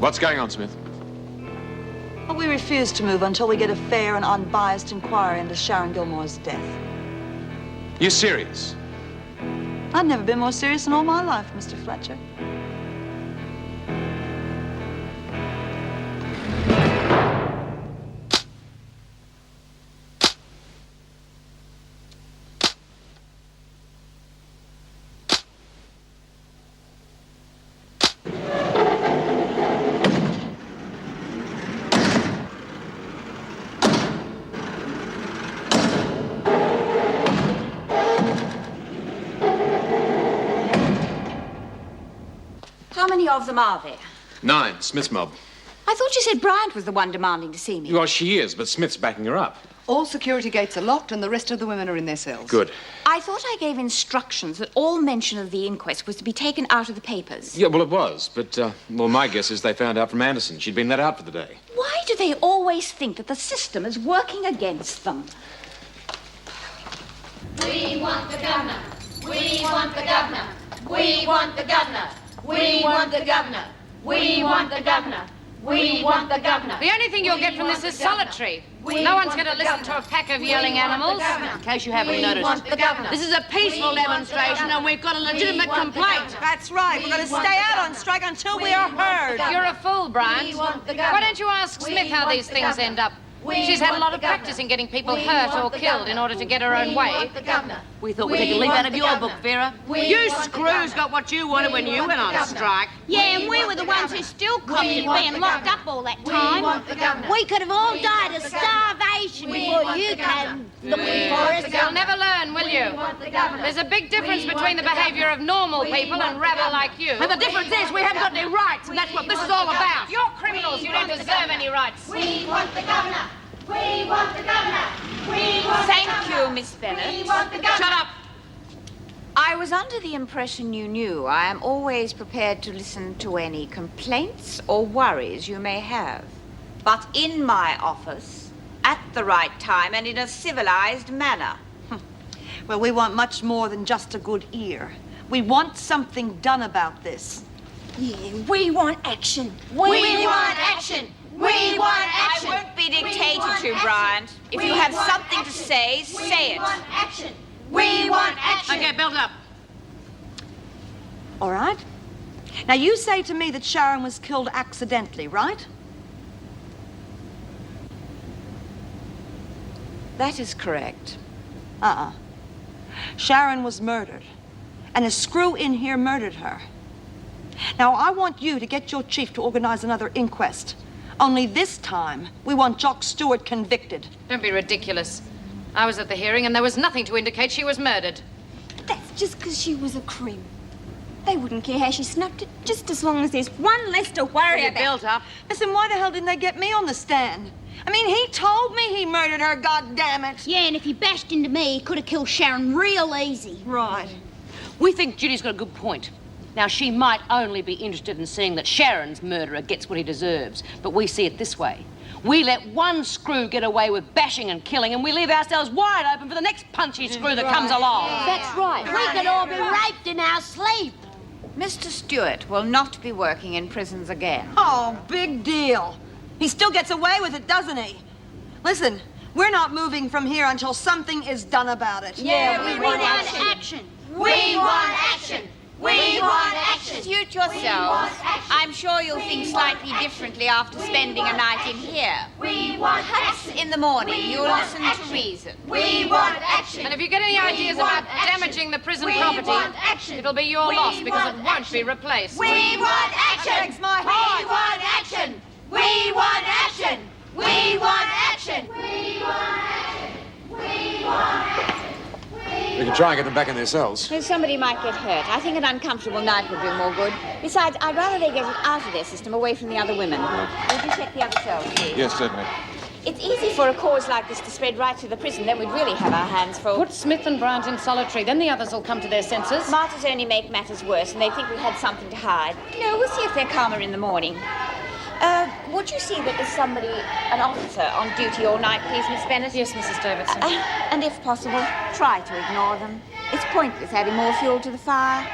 What's going on, Smith? Well, we refuse to move until we get a fair and unbiased inquiry into Sharon Gilmore's death. You serious? I've never been more serious in all my life, Mr. Fletcher. How many of them are there? 9, Smith's mob. I thought you said Bryant was the one demanding to see me. Well, she is, but Smith's backing her up. All security gates are locked and the rest of the women are in their cells. Good. I thought I gave instructions that all mention of the inquest was to be taken out of the papers. Yeah, well, it was, but, well, my guess is they found out from Anderson. She'd been let out for the day. Why do they always think that the system is working against them? We want the governor. We want the governor. We want the governor. We want the governor. We want the governor. We want the governor. The only thing you'll get from this is solitary. No one's going to listen to a pack of yelling animals. In case you haven't noticed, this is a peaceful demonstration and we've got a legitimate complaint. That's right. We're going to stay out on strike until we are heard. You're a fool, Bryant. Why don't you ask Smith how these things end up? She's had a lot of practice in getting people hurt or killed in order to get her own way. We thought we'd take a leaf out of your book, Vera. You screws got what you wanted when you went on strike. Yeah, and we were the ones who still copped it being locked up all that time. We could have all died of starvation before you came looking for us. You'll never learn, will you? There's a big difference between the behavior of normal people and rebel like you. And the difference is we haven't got any rights, and that's what this is all about. You're criminals. You don't deserve any rights. We want the governor. We want the governor. We want Thank the governor. you, Miss Bennett. We want the governor. Shut up. I was under the impression you knew I am always prepared to listen to any complaints or worries you may have. But in my office, at the right time and in a civilized manner. Well, we want much more than just a good ear. We want something done about this. Yeah, we want action. We want action. We want action. I won't be dictated to, Bryant. If you have something to say, say it. We want action. We want action. Okay, build up. All right. Now, you say to me that Sharon was killed accidentally, right? That is correct. Sharon was murdered, and a screw in here murdered her. Now, I want you to get your chief to organize another inquest. Only this time, we want Jock Stewart convicted. Don't be ridiculous. I was at the hearing and there was nothing to indicate she was murdered. That's just because she was a cream. They wouldn't care how she snapped it, just as long as there's one less to worry about. Built up. Listen, why the hell didn't they get me on the stand? I mean, he told me he murdered her, goddammit. Yeah, and if he bashed into me, he could have killed Sharon real easy. Right. We think Judy's got a good point. Now, she might only be interested in seeing that Sharon's murderer gets what he deserves, but we see it this way. We let one screw get away with bashing and killing, and we leave ourselves wide open for the next punchy screw that comes along. That's right. We could all be raped in our sleep. Mr. Stewart will not be working in prisons again. Oh, big deal. He still gets away with it, doesn't he? Listen, we're not moving from here until something is done about it. Yeah, we want action. We want action. We want action. Suit yourselves. I'm sure you'll think slightly differently after spending a night in here. We want Perhaps action. in the morning you'll listen to action. reason. We want action. And if you get any ideas about damaging the prison property, it'll be your loss because it won't be replaced. We want action. Breaks my We heart. want action. We want action. We want action. We want action. We want action. We can try and get them back in their cells. Well, somebody might get hurt. I think an uncomfortable night would do more good. Besides, I'd rather they get it out of their system, away from the other women. Would you check the other cells, please? Yes, certainly. It's easy for a cause like this to spread right to the prison. Then we'd really have our hands full. Put Smith and Bryant in solitary, then the others will come to their senses. Martyrs only make matters worse, and they think we had something to hide. No, we'll see if they're calmer in the morning. Would you see that there's somebody, an officer, on duty all night, please, Miss Bennett? Yes, Mrs. Davidson. And if possible, try to ignore them. It's pointless adding more fuel to the fire.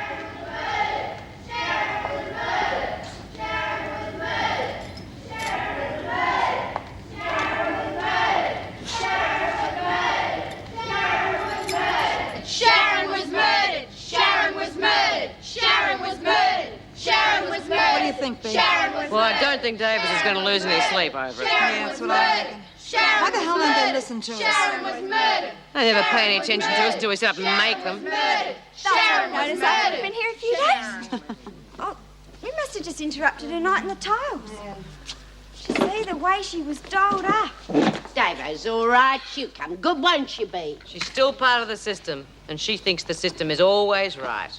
you think, Bea? Sharon was Well, I don't think Davis is going to lose any sleep over it. Yeah, that's what I reckon. Why the hell don't they listen to us? Sharon was murdered. They never pay any attention to us until we sit up and make them. Sharon was Notice I've murdered. been here a few days. Oh, we must have just interrupted her night in the tiles. See the way she was dolled up. Davo's all right. She'll come good, won't she, Bea? She's still part of the system, and she thinks the system is always right.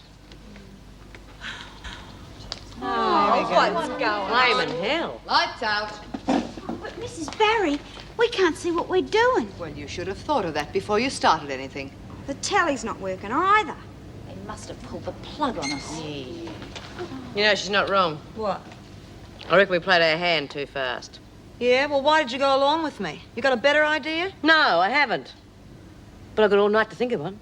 What's going Flaming hell. Lights out. But Mrs. Barry, we can't see what we're doing. Well, you should have thought of that before you started anything. The telly's not working either. They must have pulled the plug on us. You know, she's not wrong. What? I reckon we played our hand too fast. Yeah, well, why did you go along with me? You got a better idea? No, I haven't. But I've got all night to think of one.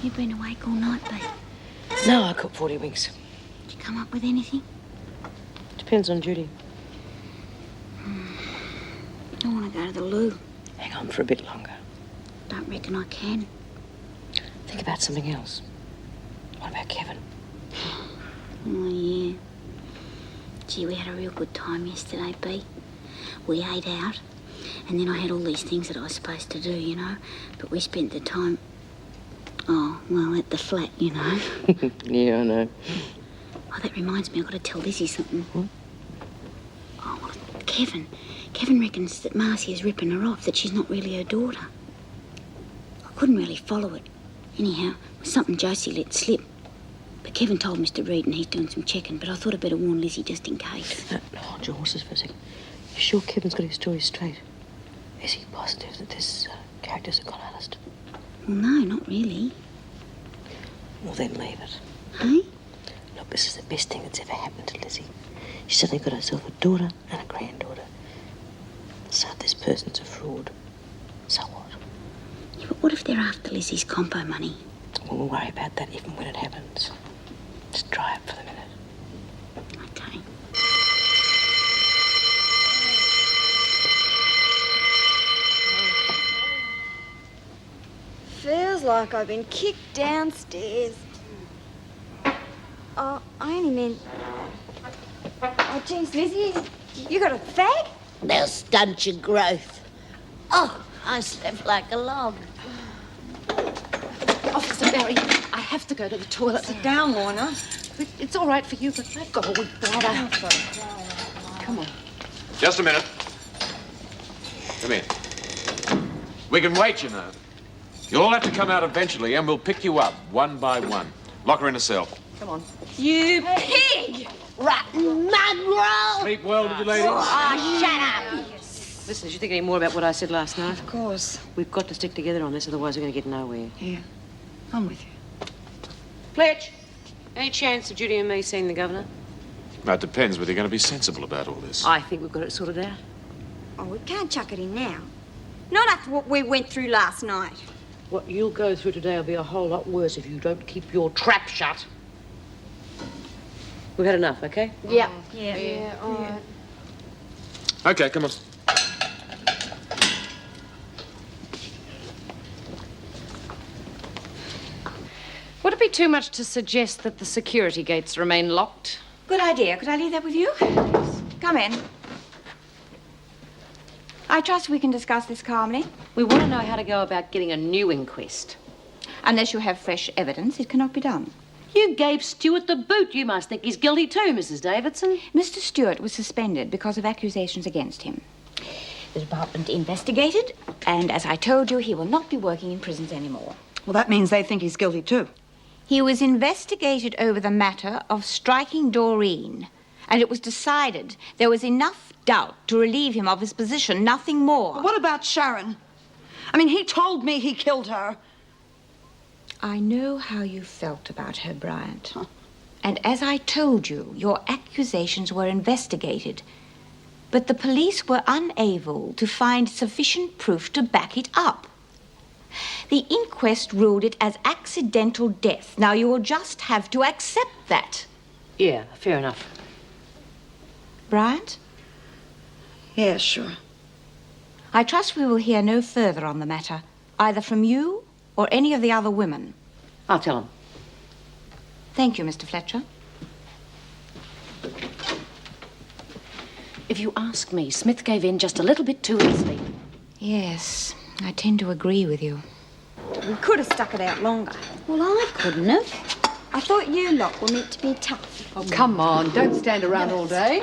You've been awake all night, Bea. No, I cooked 40 winks. Did you come up with anything? Depends on Judy. I want to go to the loo. Hang on for a bit longer. Don't reckon I can. Think about something else. What about Kevin? Oh, yeah. Gee, we had a real good time yesterday, Bea. We ate out, and then I had all these things that I was supposed to do, you know. But we spent the time, oh, well, at the flat, you know. Yeah, I know. Oh, that reminds me, I've got to tell Lizzie something. Oh, well, Kevin reckons that Marcia's ripping her off, that she's not really her daughter. I couldn't really follow it. Anyhow, it was something Josie let slip. But Kevin told Mr. Reed and he's doing some checking, but I thought I'd better warn Lizzie just in case. No, hold your horses for a second. You sure Kevin's got his story straight? Is he positive that this character's a con artist? Well, no, not really. Well, then leave it. Hey? Look, this is the best thing that's ever happened to Lizzie. She's suddenly got herself a daughter and a granddaughter. So this person's a fraud. So what? Yeah, but what if they're after Lizzie's compo money? Well, we'll worry about that even when it happens. Just dry up for the minute. Okay. Feels like I've been kicked downstairs. Oh, I only meant... Oh, geez, Lizzie, you got a fag? They'll stunt your growth. Oh, I slept like a log. Officer Barry, I have to go to the toilet. Sit down, Warner. It's all right for you, but I've got a weak bladder. Come on. Just a minute. Come here. We can wait, you know. You'll all have to come out eventually, and we'll pick you up one by one. Lock her in a cell. Come on. You pig! Rotten mongrel! Sleep well, did you, ladies? Oh, shut up! Listen, did you think any more about what I said last night? Of course. We've got to stick together on this, otherwise we're going to get nowhere. Here. I'm with you. Fletch, any chance of Judy and me seeing the governor? Well, it depends whether you're going to be sensible about all this. I think we've got it sorted out. Oh, we can't chuck it in now. Not after what we went through last night. What you'll go through today will be a whole lot worse if you don't keep your trap shut. We've had enough, okay? Yeah. Yeah, all right. Okay, come on. Would it be too much to suggest that the security gates remain locked? Good idea. Could I leave that with you? Come in. I trust we can discuss this calmly. We want to know how to go about getting a new inquest. Unless you have fresh evidence, it cannot be done. You gave Stewart the boot. You must think he's guilty too, Mrs. Davidson. Mr. Stewart was suspended because of accusations against him. The department investigated, and as I told you, he will not be working in prisons anymore. Well, that means they think he's guilty, too. He was investigated over the matter of striking Doreen, and it was decided there was enough doubt to relieve him of his position, nothing more. But what about Sharon? I mean, he told me he killed her. I know how you felt about her, Bryant. And as I told you, your accusations were investigated. But the police were unable to find sufficient proof to back it up. The inquest ruled it as accidental death. Now, you will just have to accept that. Yeah, fair enough. Bryant? Yeah, sure. I trust we will hear no further on the matter, either from you or any of the other women. I'll tell him. Thank you, Mr. Fletcher. If you ask me, Smith gave in just a little bit too easily. Yes, I tend to agree with you. We could have stuck it out longer. Well, I couldn't have. I thought you lot were meant to be tough. Oh, come on, don't stand around all day.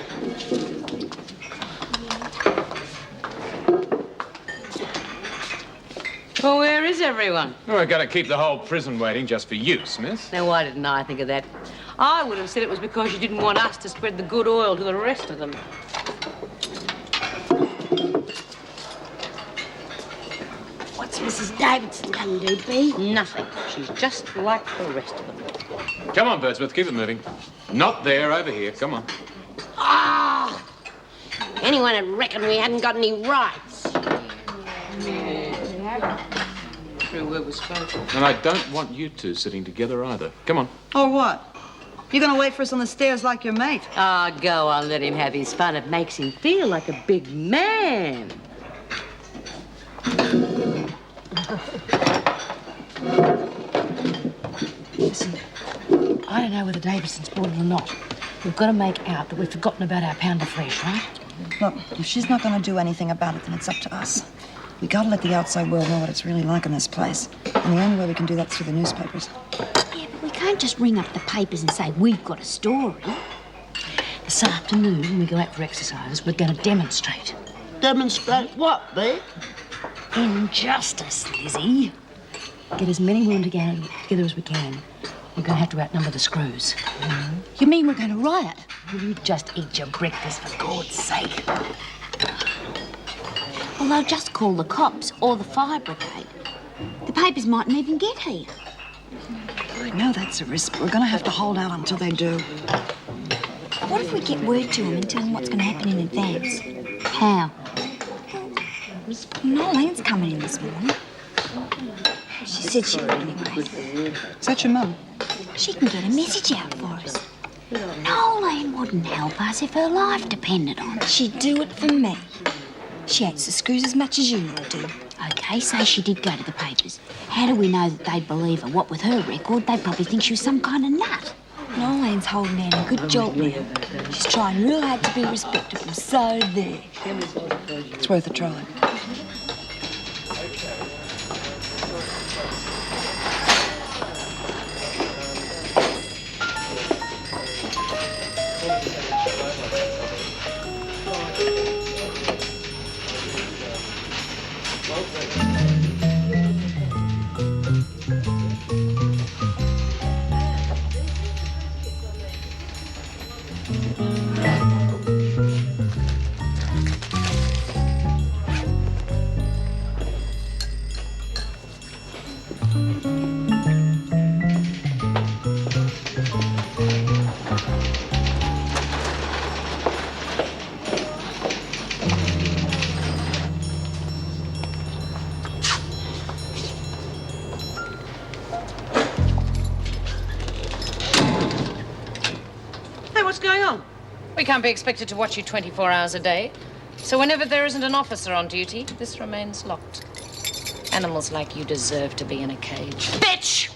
Well, where is everyone? Well, we're going to keep the whole prison waiting just for you, Smith. Now, why didn't I think of that? I would have said it was because you didn't want us to spread the good oil to the rest of them. What's Mrs. Davidson going to do, Bee? Nothing. She's just like the rest of them. Come on, Birdsmith, keep it moving. Not there, over here. Come on. Ah! Anyone would reckon we hadn't got any rights. True word was spoken. And I don't want you two sitting together either. Come on. Or what? You're gonna wait for us on the stairs like your mate? Ah, go on, let him have his fun. It makes him feel like a big man. Listen, I don't know whether Davidson's bought it or not. We've got to make out that we've forgotten about our pound of flesh, right? Look, if she's not gonna do anything about it, then it's up to us. We gotta let the outside world know what it's really like in this place. And the only way we can do that's through the newspapers. Yeah, but we can't just ring up the papers and say we've got a story. This afternoon, when we go out for exercise, we're going to demonstrate. Demonstrate what, Bee? Injustice, Lizzie. Get as many women together as we can. We're going to have to outnumber the screws. You mean we're going to riot? Will you just eat your breakfast, for God's sake? Well, they'll just call the cops or the fire brigade. The papers mightn't even get here. I know that's a risk, but we're gonna have to hold out until they do. What if we get word to them and tell them what's going to happen in advance? How? Nolene's coming in this morning. She said she would anyway. Is that your mum? She can get a message out for us. Nolene wouldn't help us if her life depended on it. She'd do it for me. She hates the screws as much as you lot do. Okay, say she did go to the papers. How do we know that they'd believe her? What with her record, they'd probably think she was some kind of nut. Nolene's holding out a good job now. She's trying real hard to be respectable, so there. It's worth a try. We can't be expected to watch you 24 hours a day. So whenever there isn't an officer on duty, this remains locked. Animals like you deserve to be in a cage. Bitch!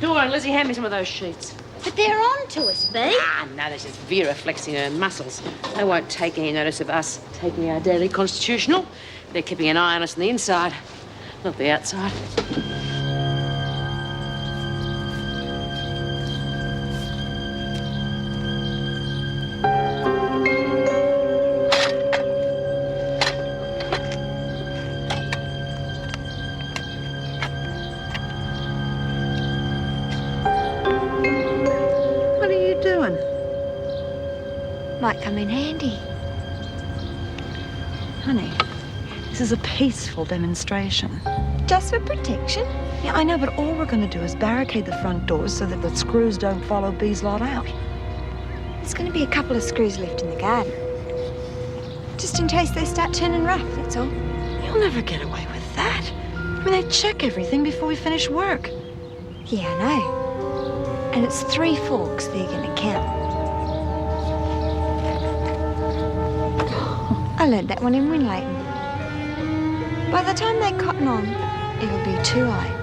Go on, Lizzie, hand me some of those sheets. But they're on to us, Bee. Ah, no, that's just Vera flexing her muscles. They won't take any notice of us taking our daily constitutional. They're keeping an eye on us on the inside, not the outside. What are you doing? might come in handy. Honey, this is a peaceful demonstration. Just for protection? Yeah, I know, but all we're going to do is barricade the front doors so that the screws don't follow B's lot out. There's going to be a couple of screws left in the garden. Just in case they start turning rough, that's all. You'll never get away with that. I mean, they check everything before we finish work. Yeah, I know. And it's 3 forks they're going to count. I learned that one in Winlayton. By the time they cotton on, it'll be too late.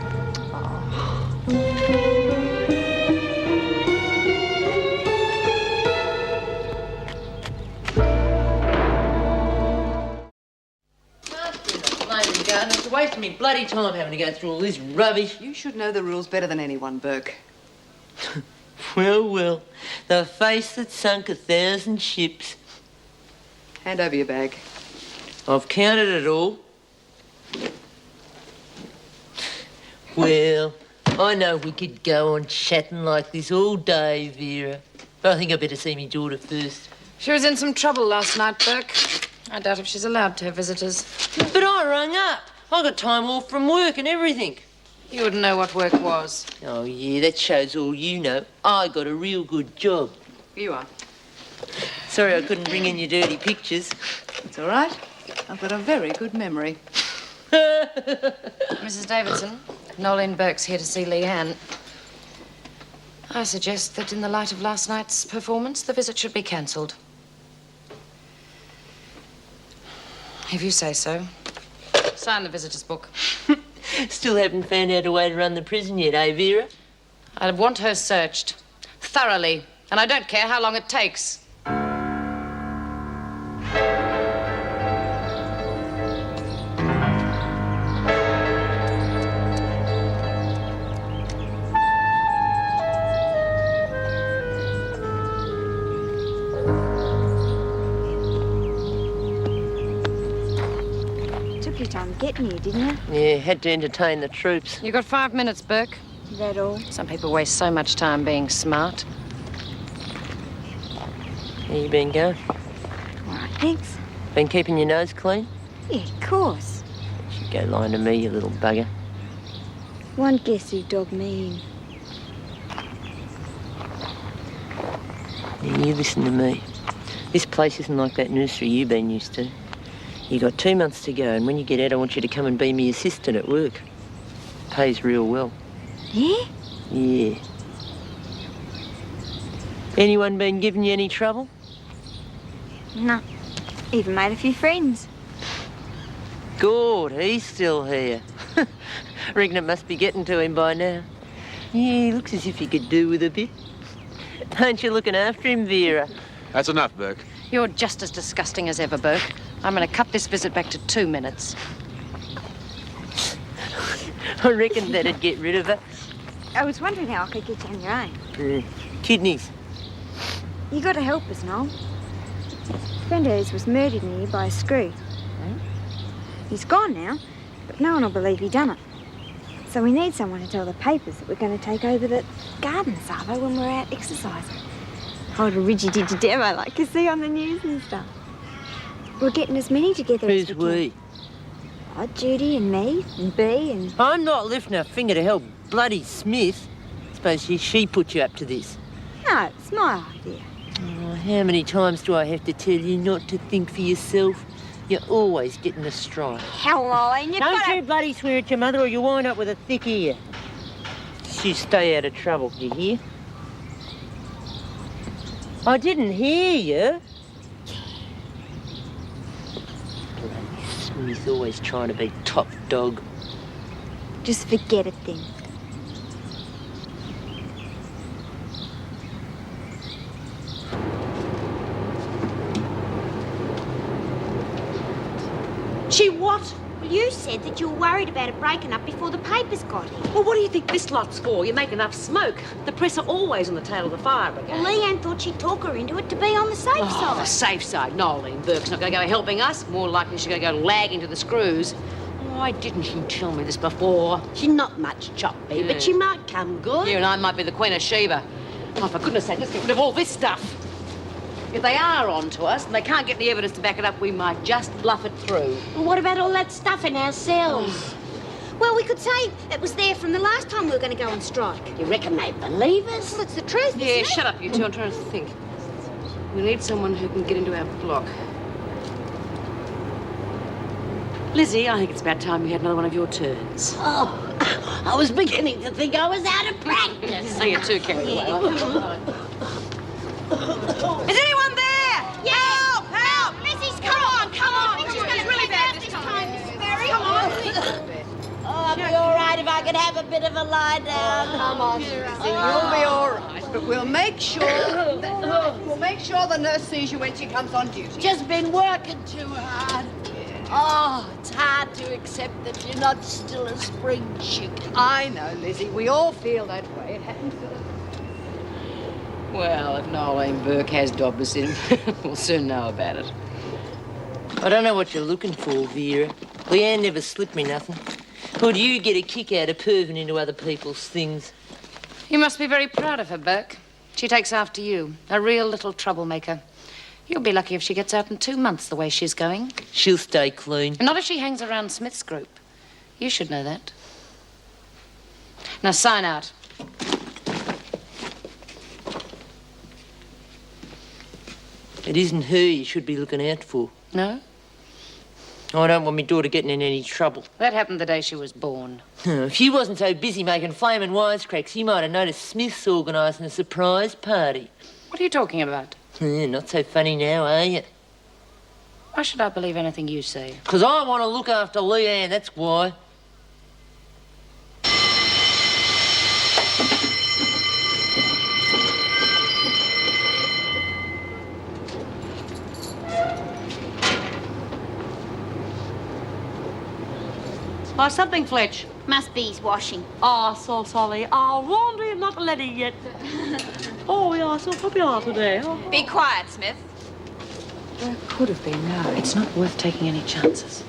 It's a waste of me bloody time having to go through all this rubbish. You should know the rules better than anyone, Burke. Well, well, the face that sunk 1,000 ships. Hand over your bag. I've counted it all. Well, I know we could go on chatting like this all day, Vera. But I think I'd better see me daughter first. She was in some trouble last night, Burke. I doubt if she's allowed to have visitors. But I rung up. I got time off from work and everything. You wouldn't know what work was. Oh, yeah, that shows all you know. I got a real good job. You are. Sorry I couldn't bring in your dirty pictures. It's all right. I've got a very good memory. Mrs. Davidson, Nolene Burke's here to see Leanne. I suggest that in the light of last night's performance, the visit should be cancelled. If you say so. Sign the visitor's book. Still haven't found out a way to run the prison yet, eh, Vera? I want her searched. Thoroughly. And I don't care how long it takes. Took your time getting here, didn't you? Yeah, had to entertain the troops. You got 5 minutes, Burke. Is that all? Some people waste so much time being smart. How you been going? All right, thanks. Been keeping your nose clean? Yeah, of course. You go lying to me, you little bugger. One guess who dogged me in. Yeah, you listen to me. This place isn't like that nursery you've been used to. You got 2 months to go, and when you get out, I want you to come and be me assistant at work. Pays real well. Yeah? Yeah. Anyone been giving you any trouble? No. Even made a few friends. Good, he's still here. Reckon it must be getting to him by now. Yeah, he looks as if he could do with a bit. Aren't you looking after him, Vera? That's enough, Burke. You're just as disgusting as ever, Burke. I'm going to cut this visit back to 2 minutes. I reckon that'd get rid of her. I was wondering how I could get you on your own. Kidneys. You got to help us, Noel. A friend of his was murdered in here by a screw. He's gone now, but no one will believe he done it. So we need someone to tell the papers that we're going to take over the garden, Savo, when we're out exercising. Hold a ridgy-didgy demo like you see on the news and stuff. We're getting as many together as Who's we we? can. Oh, Judy and me and Bea and... I'm not lifting a finger to help bloody Smith. Suppose she put you up to this. No, it's my idea. Oh, how many times do I have to tell you not to think for yourself? You're always getting a strike. Hell, Eileen, you've Don't got you bloody swear at your mother or you wind up with a thick ear. You stay out of trouble, you hear? I didn't hear you. Bloody Smith always trying to be top dog. Just forget it then. She what? Well, you said that you were worried about it breaking up before the papers got here. Well, what do you think this lot's for? You make enough smoke. The press are always on the tail of the fire brigade. Well, Leanne thought she'd talk her into it to be on the safe Oh, the side. safe side. Nolene Burke's not going to go helping us. More likely she's going to go lagging to the screws. Why didn't you tell me this before? She's not much chop, Bea, but she might come good. You and I might be the Queen of Sheba. Oh, for goodness sake, let's get rid of all this stuff. If they are on to us and they can't get any evidence to back it up, we might just bluff it through. Well, what about all that stuff in our cells? Well, we could say it was there from the last time we were going to go on strike. You reckon they'd believe us? Well, it's the truth, Yeah, isn't it? shut up, you two. I'm trying to think. We need someone who can get into our block. Lizzie, I think it's about time you had another one of your turns. Oh, I was beginning to think I was out of practice. So you're too carried away. Is anyone there? Yeah. Help! Help! Lizzie's come on. It's really bad this time. Come on. Oh, I'd be all right if I could have a bit of a lie down. Come on, Lizzie, you'll be all right. But we'll make sure the nurse sees you when she comes on duty. Just been working too hard. Oh, it's hard to accept that you're not still a spring chicken. I know, Lizzie. We all feel that way. It happens to us. Well, if Noelene Burke has Dobbs in, we'll soon know about it. I don't know what you're looking for, Vera. Leanne never slipped me nothing. Or do you get a kick out of perving into other people's things? You must be very proud of her, Burke. She takes after you. A real little troublemaker. You'll be lucky if she gets out in 2 months the way she's going. She'll stay clean. Not if she hangs around Smith's group. You should know that. Now, sign out. It isn't her you should be looking out for. No? I don't want my daughter getting in any trouble. That happened the day she was born. If she wasn't so busy making flaming wisecracks, you might have noticed Smith's organising a surprise party. What are you talking about? Not so funny now, are you? Why should I believe anything you say? 'Cause I want to look after Leanne, that's why. Oh, something, Fletch. Must be his washing. Oh, so sorry. Oh, laundry, not ready yet. Oh, yeah, so popular today. Oh. Be quiet, Smith. There could have been, no. It's not worth taking any chances.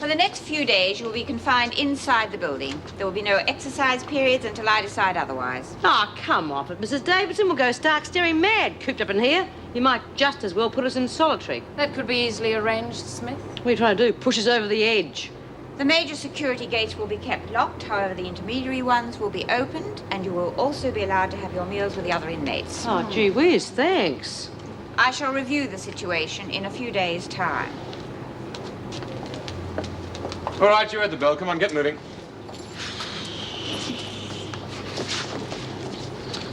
For the next few days, you will be confined inside the building. There will be no exercise periods until I decide otherwise. Oh, come off it, Mrs. Davidson. We'll go stark staring mad cooped up in here. You might just as well put us in solitary. That could be easily arranged, Smith. What are you trying to do? Push us over the edge? The major security gates will be kept locked. However, the intermediary ones will be opened, and you will also be allowed to have your meals with the other inmates. Oh, gee whiz, thanks. I shall review the situation in a few days' time. All right, you heard the bell. Come on, get moving.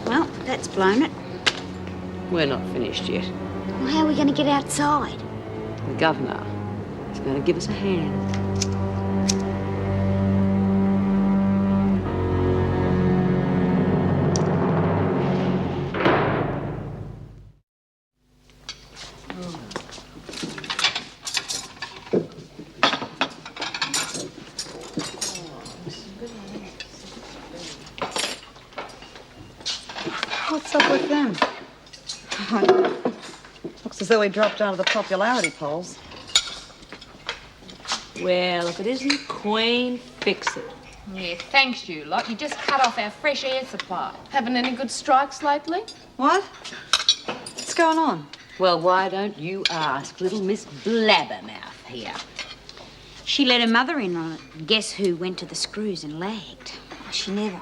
Well, that's blown it. We're not finished yet. Well, how are we going to get outside? The governor is going to give us a hand. What's up with them? Looks as though he dropped out of the popularity polls. Well, if it isn't Queen, fix it. Yeah, thanks you lot. You just cut off our fresh air supply. Having any good strikes lately? What? What's going on? Well, why don't you ask little Miss Blabbermouth here? She let her mother in on it. Guess who went to the screws and lagged? Oh, she never.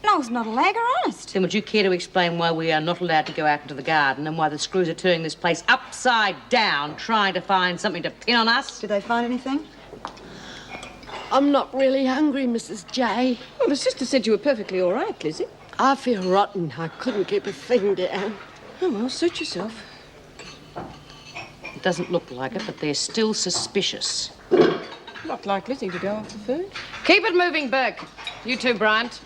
No, it's not a lagger, honest. Then would you care to explain why we are not allowed to go out into the garden and why the screws are turning this place upside down trying to find something to pin on us? Did they find anything? I'm not really hungry, Mrs. J. Well, the sister said you were perfectly all right, Lizzie. I feel rotten. I couldn't keep a thing down. Oh, well, suit yourself. It doesn't look like it, but they're still suspicious. Not like Lizzie to go after food. Keep it moving, Burke. You too, Bryant.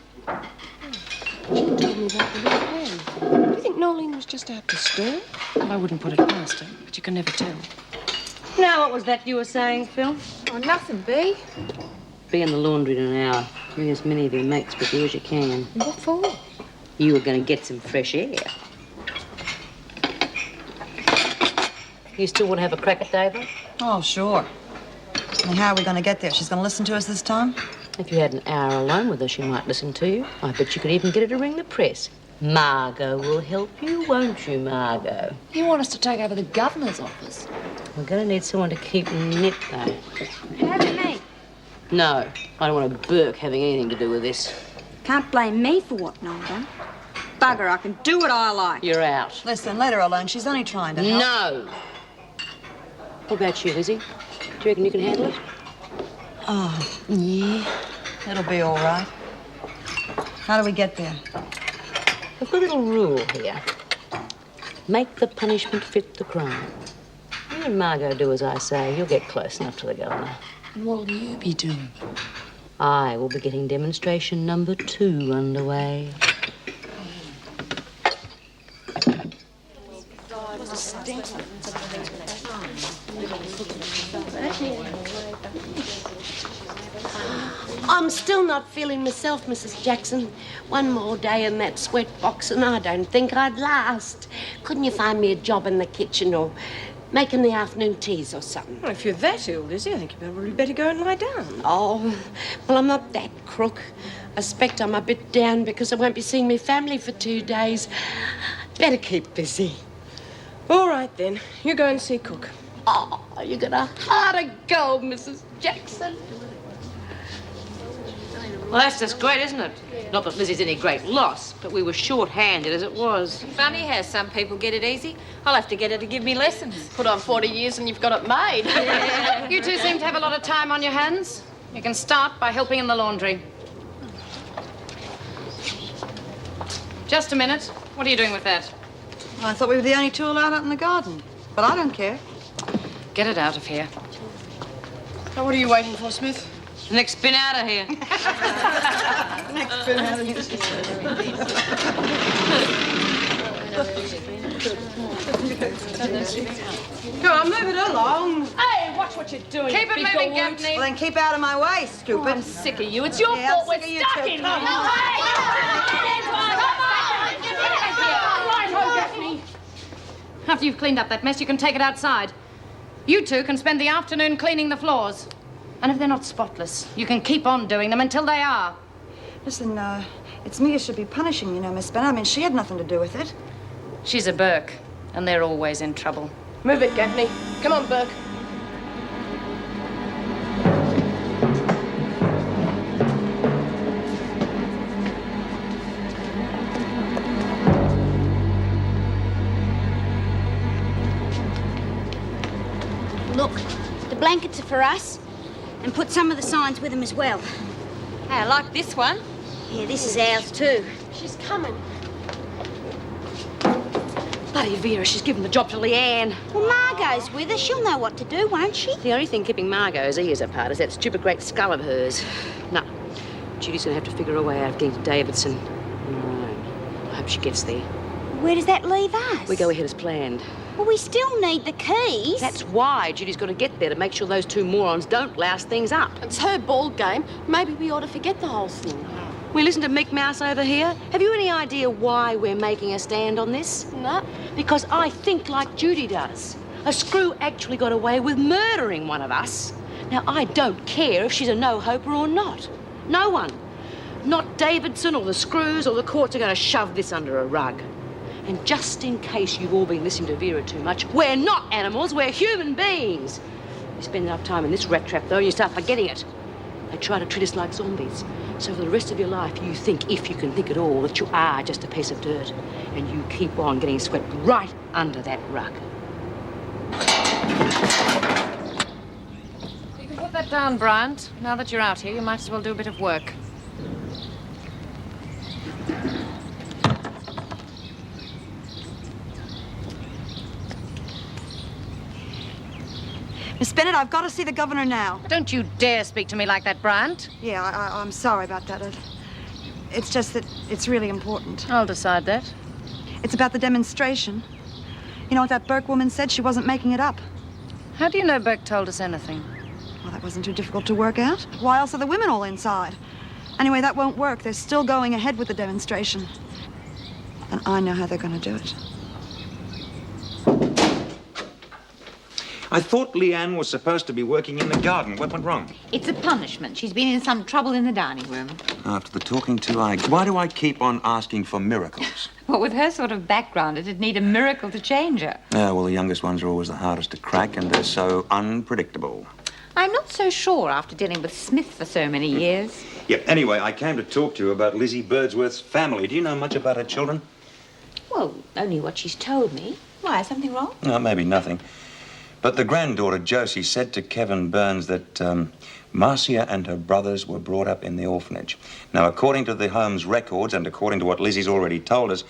She told me about the little hen. Do you think Noelene was just out to stir? I wouldn't put it past her, but you can never tell. Now, what was that you were saying, Phil? Oh, nothing, B. Be in the laundry in an hour. Bring as many of your mates with you as you can. What for? You were going to get some fresh air. You still want to have a crack at David? Oh, sure. And how are we going to get there? She's going to listen to us this time? If you had an hour alone with her, she might listen to you. I bet you could even get her to ring the press. Margot will help you, won't you, Margot? You want us to take over the governor's office? We're going to need someone to keep Nip, though. How about me? No, I don't want a Burke having anything to do with this. Can't blame me for what Noel done. Bugger, I can do what I like. You're out. Listen, let her alone. She's only trying to help. No. What about you, Lizzie? Do you reckon you can handle it? Oh, yeah. It'll be all right. How do we get there? I've got a little rule here. Make the punishment fit the crime. You and Margot do as I say. You'll get close enough to the governor. And what'll you be doing? I will be getting demonstration number 2 underway. I'm still not feeling myself, Mrs. Jackson. One more day in that sweat box and I don't think I'd last. Couldn't you find me a job in the kitchen or making the afternoon teas or something? Well, if you're that ill, Lizzie, I think you'd probably better go and lie down. Oh, well, I'm not that crook. I expect I'm a bit down because I won't be seeing my family for 2 days. Better keep busy. All right, then. You go and see Cook. Oh, you got a heart of gold, Mrs. Jackson. Well, that's just great, isn't it? Not that Lizzie's any great loss, but we were short-handed as it was. Funny how some people get it easy. I'll have to get her to give me lessons. Put on 40 years and you've got it made. Yeah. You two seem to have a lot of time on your hands. You can start by helping in the laundry. Just a minute. What are you doing with that? I thought we were the only two allowed out in the garden. But I don't care. Get it out of here. Now, what are you waiting for, Smith? The next bin out of here. Next bin out of here. Go on, move it along. Hey, watch what you're doing. Keep it big moving, old Gaffney. Well, then keep out of my way, stupid. I'm sick of you. It's your Yeah, fault I'm we're sick of you stuck too. in Come here. on. After you've cleaned up that mess, you can take it outside. You two can spend the afternoon cleaning the floors. And if they're not spotless, you can keep on doing them until they are. Listen, it's me you should be punishing, you know, Miss Bennet. I mean, she had nothing to do with it. She's a Burke, and they're always in trouble. Move it, Gaffney. Come on, Burke. Look, the blankets are for us, and put some of the signs with them as well. Hey, I like this one. Yeah, this is ours too. She's coming. Bloody Vera, she's given the job to Leanne. Well, Margot's with us. She'll know what to do, won't she? The only thing keeping Margot's ears apart is that stupid great skull of hers. No, Judy's going to have to figure a way out of getting to Davidson on her own. I hope she gets there. Where does that leave us? We go ahead as planned. Well, we still need the keys. That's why Judy's got to get there, to make sure those two morons don't louse things up. It's her ball game. Maybe we ought to forget the whole thing. We listen to Meek Mouse over here. Have you any idea why we're making a stand on this? No. Because I think like Judy does. A screw actually got away with murdering one of us. Now, I don't care if she's a no-hoper or not. No one. Not Davidson or the screws or the courts are going to shove this under a rug. And just in case you've all been listening to Vera too much, we're not animals, we're human beings. You spend enough time in this rat trap, though, and you start forgetting it. They try to treat us like zombies. So for the rest of your life, you think, if you can think at all, that you are just a piece of dirt. And you keep on getting swept right under that rug. You can put that down, Bryant. Now that you're out here, you might as well do a bit of work. Miss Bennet, I've got to see the governor now. Don't you dare speak to me like that, Bryant. Yeah, I'm sorry about that. It's just that it's really important. I'll decide that. It's about the demonstration. You know what that Burke woman said? She wasn't making it up. How do you know Burke told us anything? Well, that wasn't too difficult to work out. Why else are the women all inside? Anyway, that won't work. They're still going ahead with the demonstration. And I know how they're going to do it. I thought Leanne was supposed to be working in the garden. What went wrong? It's a punishment. She's been in some trouble in the dining room. After the talking to, why do I keep on asking for miracles? Well, with her sort of background, it'd need a miracle to change her. Yeah, well, the youngest ones are always the hardest to crack, and they're so unpredictable. I'm not so sure after dealing with Smith for so many years. Yeah, anyway, I came to talk to you about Lizzie Birdsworth's family. Do you know much about her children? Well, only what she's told me. Why, is something wrong? No, maybe nothing. But the granddaughter, Josie, said to Kevin Burns that Marcia and her brothers were brought up in the orphanage. Now, according to the home's records and according to what Lizzie's already told us,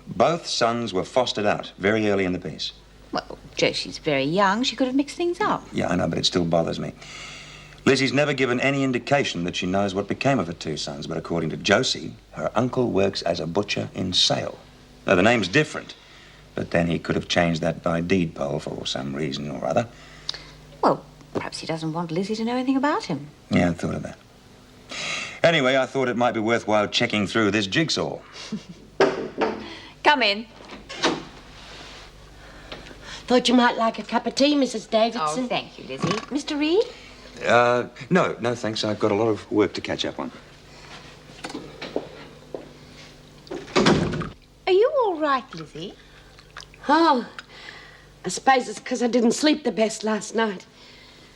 both sons were fostered out very early in the piece. Well, Josie's very young. She could have mixed things up. Yeah, I know, but it still bothers me. Lizzie's never given any indication that she knows what became of her two sons, but according to Josie, her uncle works as a butcher in Sale. Now, the name's different, but then he could have changed that by deed poll for some reason or other. Well, perhaps he doesn't want Lizzie to know anything about him. Yeah, I thought of that. Anyway, I thought it might be worthwhile checking through this jigsaw. Come in. Thought you might like a cup of tea, Mrs. Davidson. Oh, thank you, Lizzie. Mr. Reed? No, thanks. I've got a lot of work to catch up on. Are you all right, Lizzie? Oh, I suppose it's because I didn't sleep the best last night.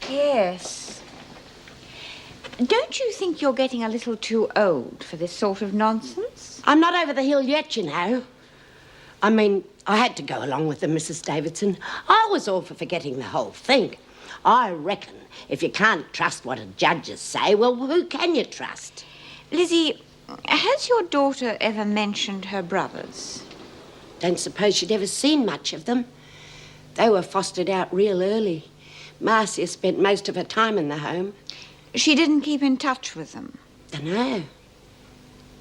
Yes. Don't you think you're getting a little too old for this sort of nonsense? I'm not over the hill yet, you know. I mean, I had to go along with them, Mrs. Davidson. I was all for forgetting the whole thing. I reckon if you can't trust what the judges say, well, who can you trust? Lizzie, has your daughter ever mentioned her brothers? Don't suppose she'd ever seen much of them. They were fostered out real early. Marcia spent most of her time in the home. She didn't keep in touch with them? Dunno.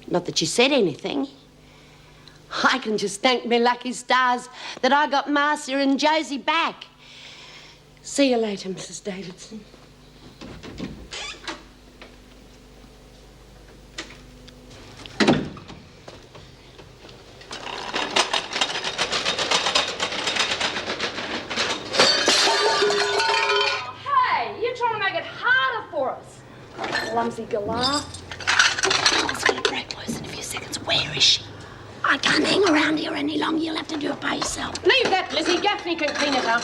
Not that she said anything. I can just thank me lucky stars that I got Marcia and Josie back. See you later, Mrs. Davidson. Hey, you're trying to make it harder for us. Clumsy galah. It's going to break loose in a few seconds. Where is she? I can't hang around here any longer. You'll have to do it by yourself. Leave that, Lizzie. Gaffney can clean it up.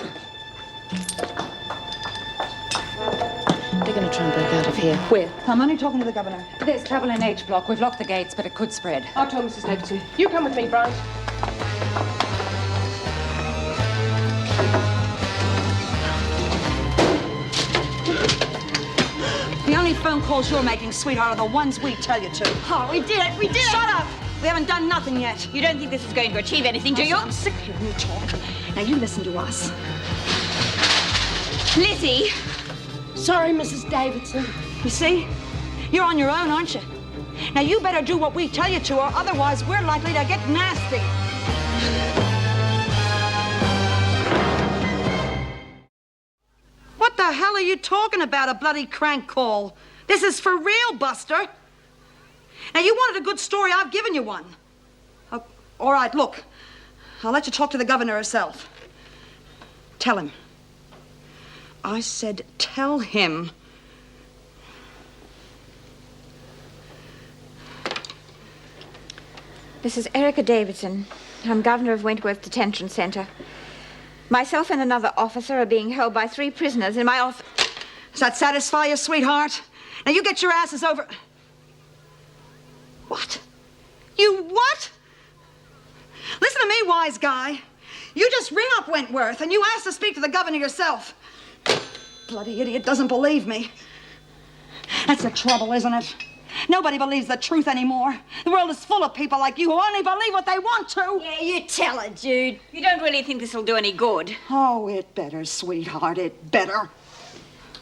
They're going to try and break out of here. Where? I'm only talking to the governor. There's trouble in H block. We've locked the gates, but it could spread. I'll tell Mrs. Davidson. You come with me, Brian. The only phone calls you're making, sweetheart, are the ones we tell you to. Oh, we did it! We did it! Shut up! We haven't done nothing yet. You don't think this is going to achieve anything, do you? I'm sick of hearing you talk. Now, you listen to us. Lizzie! Sorry, Mrs. Davidson. You see? You're on your own, aren't you? Now, you better do what we tell you to, or otherwise we're likely to get nasty. What the hell are you talking about, a bloody crank call? This is for real, Buster. Now, you wanted a good story. I've given you one. All right, look. I'll let you talk to the governor herself. Tell him. I said tell him. This is Erica Davidson. I'm governor of Wentworth Detention Center. Myself and another officer are being held by 3 prisoners in my office. Does that satisfy you, sweetheart? Now, you get your asses over... What? You what? Listen to me, wise guy. You just ring up Wentworth and you ask to speak to the governor yourself. Bloody idiot doesn't believe me. That's the trouble, isn't it? Nobody believes the truth anymore. The world is full of people like you who only believe what they want to. Yeah, you tell it, Jude. You don't really think this will do any good. Oh, it better, sweetheart, it better.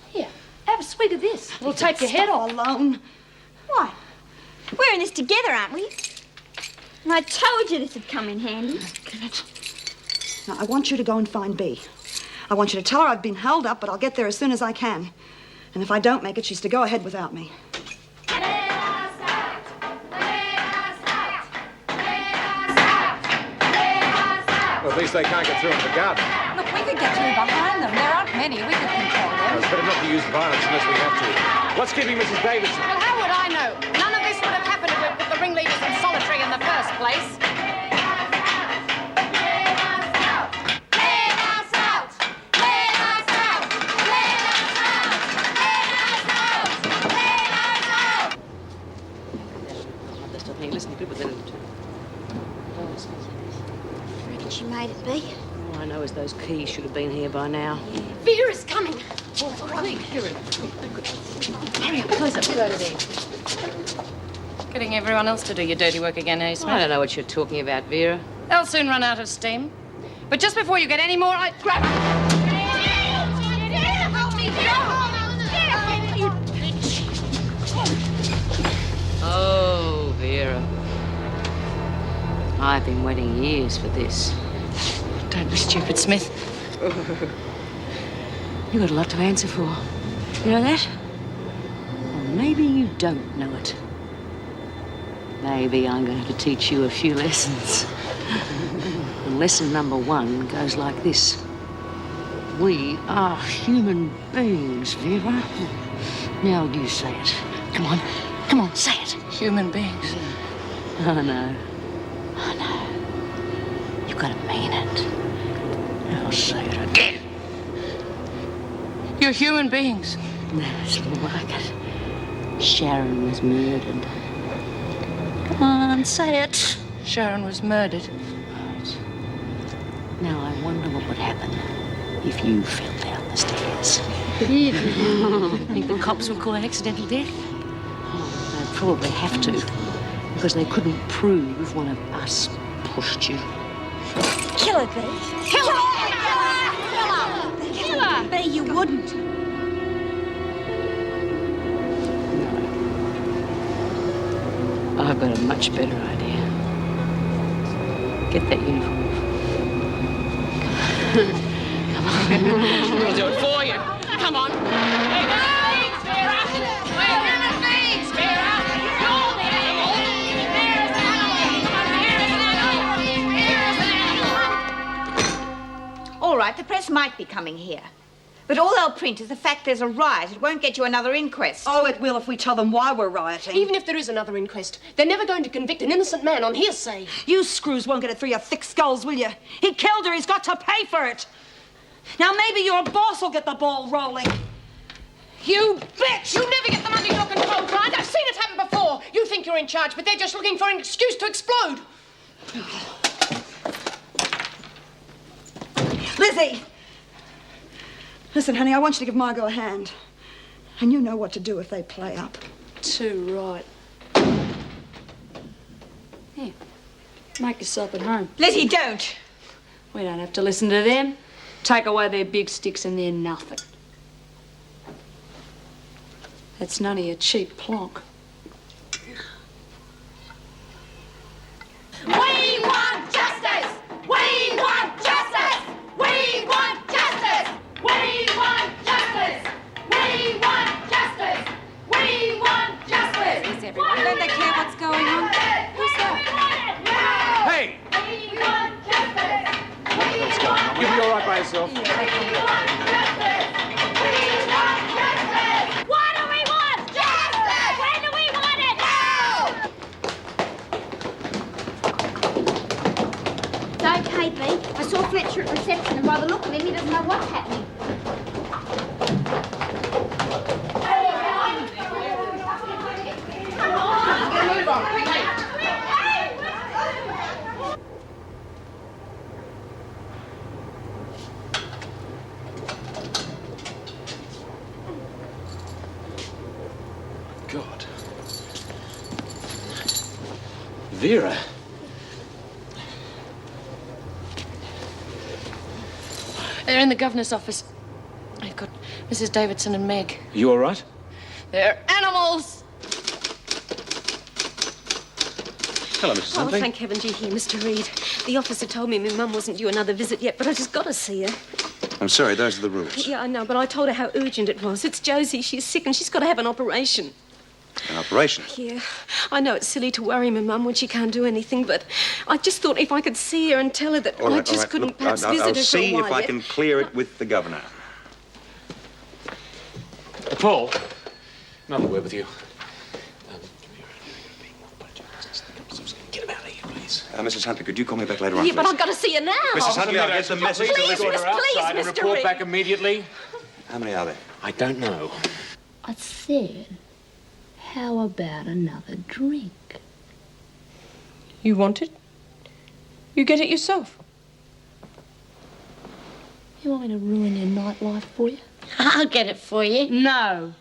Here, have a swig of this. We'll take your head off. Alone. What? We're in this together, aren't we? And I told you this would come in handy. Give it. Now, I want you to go and find Bea. I want you to tell her I've been held up, but I'll get there as soon as I can. And if I don't make it, she's to go ahead without me. Well, at least they can't get through into the garden. Look, we could get through behind them. There aren't many. We could control them. It's better not to use violence unless we have to. What's keeping Mrs. Davidson? Well, how would I know? None of this would have happened if we'd put the ringleaders in solitary in the first place. Listen, good with it. Reckon she made it be? All I know is those keys should have been here by now. Vera's coming. Quick, hurry up, close up. Getting everyone else to do your dirty work again, eh, Smith? I don't know what you're talking about, Vera. They'll soon run out of steam. But just before you get any more, I... Grab... Oh, Vera. I've been waiting years for this. Don't be stupid, Smith. You've got a lot to answer for. You know that? Or maybe you don't know it. Maybe I'm going to teach you a few lessons. And lesson number 1 goes like this. We are human beings, Vera. Now you say it. Come on. Come on, say it. Human beings. Oh, no. Oh, no. You've got to mean it. I'll say it again. You're human beings. That's like it. Sharon was murdered. Come on, say it. Sharon was murdered. Right. Now, I wonder what would happen if you fell down the stairs. Think the cops would call it accidental death? Oh, they'd probably have to, because they couldn't prove one of us pushed you. Kill her, Bee. Kill her! Kill her! Bee, you wouldn't. I've got a much better idea. Get that uniform off. Come on. We'll do it for you. Come on. All right, the press might be coming here. But all they'll print is the fact there's a riot. It won't get you another inquest. Oh, it will if we tell them why we're rioting. Even if there is another inquest, they're never going to convict an innocent man on hearsay. You screws won't get it through your thick skulls, will you? He killed her. He's got to pay for it. Now maybe your boss will get the ball rolling. You bitch! You never get them under your control, Grant. I've seen it happen before. You think you're in charge, but they're just looking for an excuse to explode. Lizzie! Listen, honey, I want you to give Margot a hand. And you know what to do if they play up. Too right. Here, make yourself at home. Lizzie, don't. We don't have to listen to them. Take away their big sticks and they're nothing. That's none of your cheap plonk. We want justice! We want justice! We want justice! We want justice! We want justice! We want justice! Is everyone? Don't they care what's going on? Who's that? Hey! We want justice! What's going on? You'll be all right by yourself. We want justice! We want justice! What do we want? Justice! When do we want it? Now! It's okay, Bee. I saw Fletcher at reception, and by the look of him, he doesn't know what's happening. Move on, quickly. God. Vera. They're in the governor's office. They've got Mrs. Davidson and Meg. You all right? They're animals! Hello, Mrs. Oh, Huntley. thank heavens you're here, Mr. Reed. The officer told me my mum wasn't due another visit yet, but I just got to see her. I'm sorry, those are the rules. Yeah, I know, but I told her how urgent it was. It's Josie. She's sick and she's got to have an operation. An operation? Yeah, I know it's silly to worry my mum when she can't do anything, but I just thought if I could see her and tell her that All right, I just couldn't Look, perhaps I'll visit her see for a while if I yet. can clear it with the governor. Paul, another word with you. Get him out of here, please. Mrs. Huntley, could you call me back later on, Yeah, but please? I've got to see you now. Mrs. Huntley, I'll get the message to Please, Lizzie. please, outside and Mr. report Reed. back immediately. How many are there? I don't know. I said, how about another drink? You want it? You get it yourself. You want me to ruin your nightlife for you? I'll get it for you. No.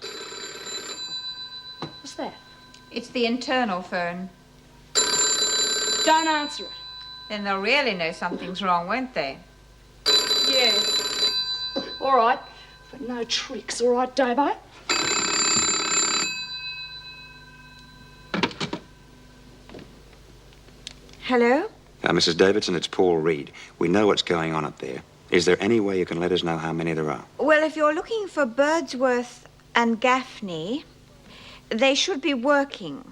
What's that? It's the internal phone. Don't answer it. Then they'll really know something's wrong, won't they? Yeah. All right. But no tricks, all right, Davo? Hello? Mrs. Davidson, it's Paul Reed. We know what's going on up there. Is there any way you can let us know how many there are? Well, if you're looking for Birdsworth and Gaffney, they should be working.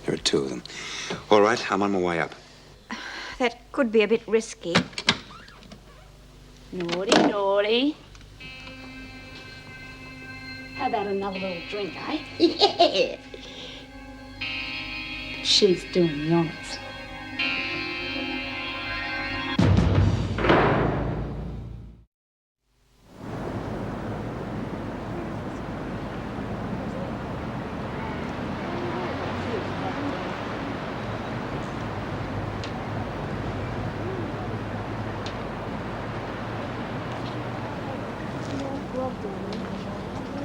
There are two of them. All right, I'm on my way up. That could be a bit risky. Naughty, naughty. How about another little drink, eh? Yeah. She's doing the honours.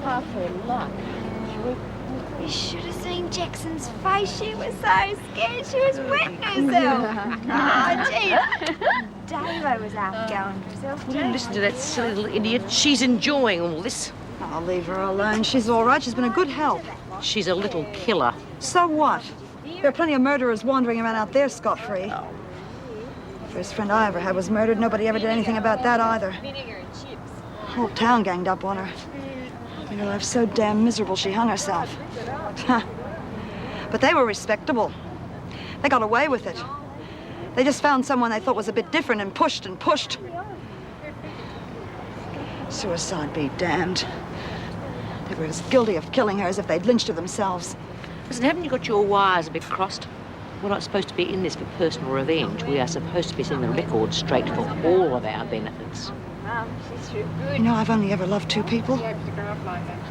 Half her luck. You should have seen Jackson's face. She was so scared. She was wetting herself. Oh, gee. Davo was outgoing herself, too. Listen to that silly little idiot. She's enjoying all this. I'll leave her alone. She's all right. She's been a good help. She's a little killer. So what? There are plenty of murderers wandering around out there scot-free. First friend I ever had was murdered. Nobody ever did anything about that either. The whole town ganged up on her. Made her life so damn miserable she hung herself. But they were respectable. They got away with it. They just found someone they thought was a bit different and pushed and pushed. Suicide be damned. They were as guilty of killing her as if they'd lynched her themselves. Listen, haven't you got your wires a bit crossed? We're not supposed to be in this for personal revenge. We are supposed to be setting the record straight for all of our benefits. You know, I've only ever loved two people.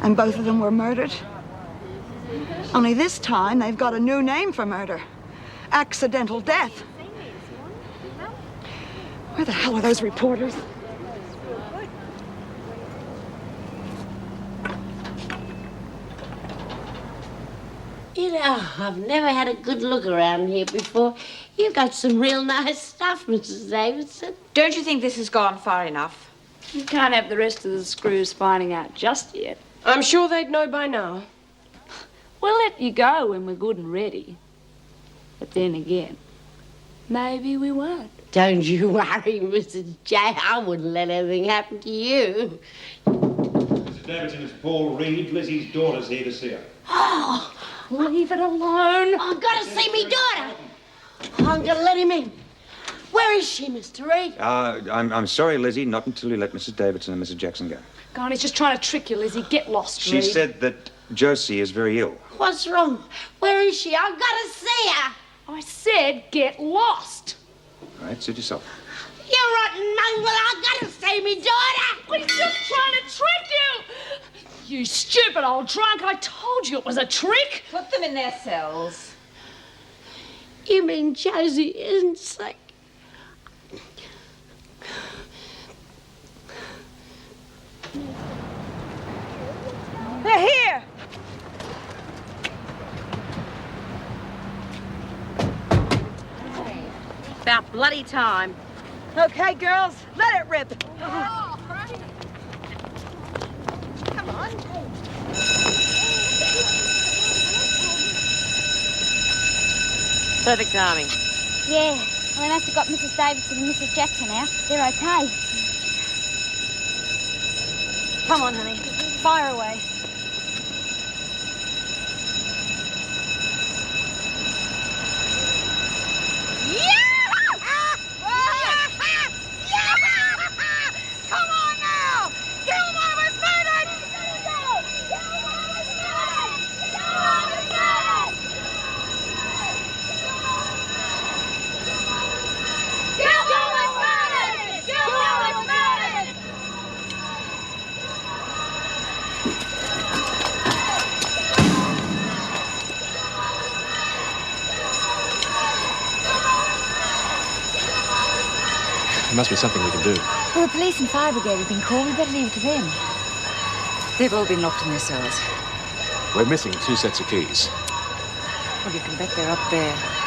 And both of them were murdered. Only this time, they've got a new name for murder. Accidental death. Where the hell are those reporters? You know, I've never had a good look around here before. You've got some real nice stuff, Mrs. Davidson. Don't you think this has gone far enough? You can't have the rest of the screws finding out just yet. I'm sure they'd know by now. We'll let you go when we're good and ready. But then again, maybe we won't. Don't you worry, Mrs. J. I wouldn't let anything happen to you. Mrs. Davidson, it's Paul Reed. Lizzie's daughter's here to see her. Oh, leave it alone. I've got to see me daughter. I'm going to let him in. Where is she, Mr. Reed? I'm sorry, Lizzie, not until you let Mrs. Davidson and Mrs. Jackson go. God, he's just trying to trick you, Lizzie. Get lost, She Reed. said that Josie is very ill. What's wrong? Where is she? I've got to see her. I said get lost. All right, suit yourself. You rotten mongrel, I've got to see me daughter. He's just trying to trick you. You stupid old drunk. I told you it was a trick. Put them in their cells. You mean Josie isn't sick? They're here! About bloody time. Okay, girls, let it rip. Come on. Perfect timing. Yeah, well, they must have got Mrs. Davidson and Mrs. Jackson out. They're okay. Come on, honey. Fire away. Come on now! Gilmore was murdered! must be something we can do. Well, the police and fire brigade have been called. We better leave it to them. They've all been locked in their cells. We're missing 2 sets of keys. Well, you can bet they're up there.